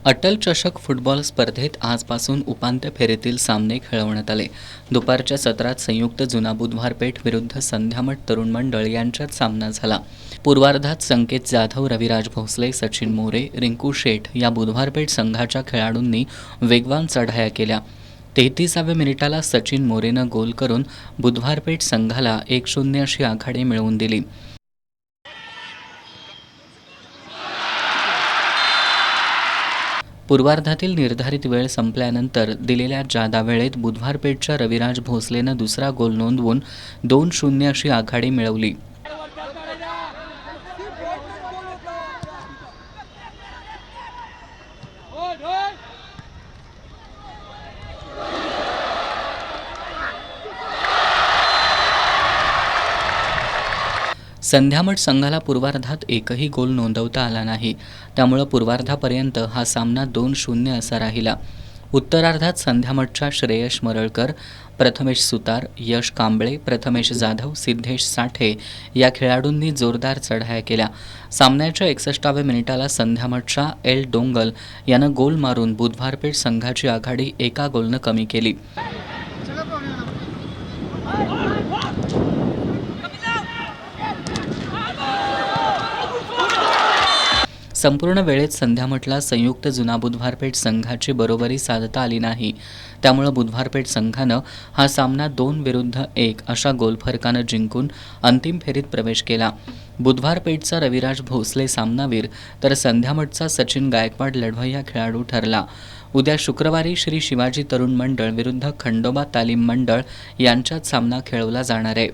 अटल चषक फुटबॉल स्पर्धेत आजपासून उपांत्य फेरीतील सामने खेळवण्यात आले. दुपारच्या सत्रात संयुक्त जुना बुधवार पेठ विरुद्ध संध्यामठ तरुण मंडळ यांच्यात सामना झाला. पूर्वार्धात संकेत जाधव, रविराज भोसले, सचिन मोरे, रिंकू शेठ या बुधवार पेठ संघाच्या खेळाडूंनी वेगवान चढाया केल्या. 33व्या मिनिटाला सचिन मोरेनं गोल करून बुधवार पेठ संघाला 1-0 अशी आघाडी मिळवून दिली. पूर्वार्धातील निर्धारित वेळ संपल्यानंतर दिलेल्या जादा वेळेत बुधवार पेठच्या रविराज भोसलेनं दुसरा गोल नोंदवून 2-0 अशी आघाडी मिळवली. संध्यामठ संघाला पूर्वार्धात एकही गोल नोंदवता आला नाही. त्यामुळे पूर्वार्धापर्यंत हा सामना 2-0 असा राहिला. उत्तरार्धात संध्यामठच्या श्रेयश मरळकर, प्रथमेश सुतार, यश कांबळे, प्रथमेश जाधव, सिद्धेश साठे या खेळाडूंनी जोरदार चढाया केल्या. सामन्याच्या 61व्या मिनिटाला संध्यामठच्या एल डोंगल यानं गोल मारून बुधवार पेठ संघाची आघाडी एका गोलनं कमी केली. संपूर्ण वेळेत संध्यामठला संयुक्त जुना बुधवार पेठ संघाची बरोबरी साधता आली नाही. त्यामुळे बुधवार पेठ संघानं हा सामना 2-1 अशा गोलफरकानं जिंकून अंतिम फेरीत प्रवेश केला. बुधवार पेठचा रविराज भोसले सामनावीर तर संध्यामठचा सचिन गायकवाड लढवय्या खेळाडू ठरला. उद्या शुक्रवारी श्री शिवाजी तरुण मंडळ विरुद्ध खंडोबा तालीम मंडळ यांच्यात सामना खेळवला जाणार आहे.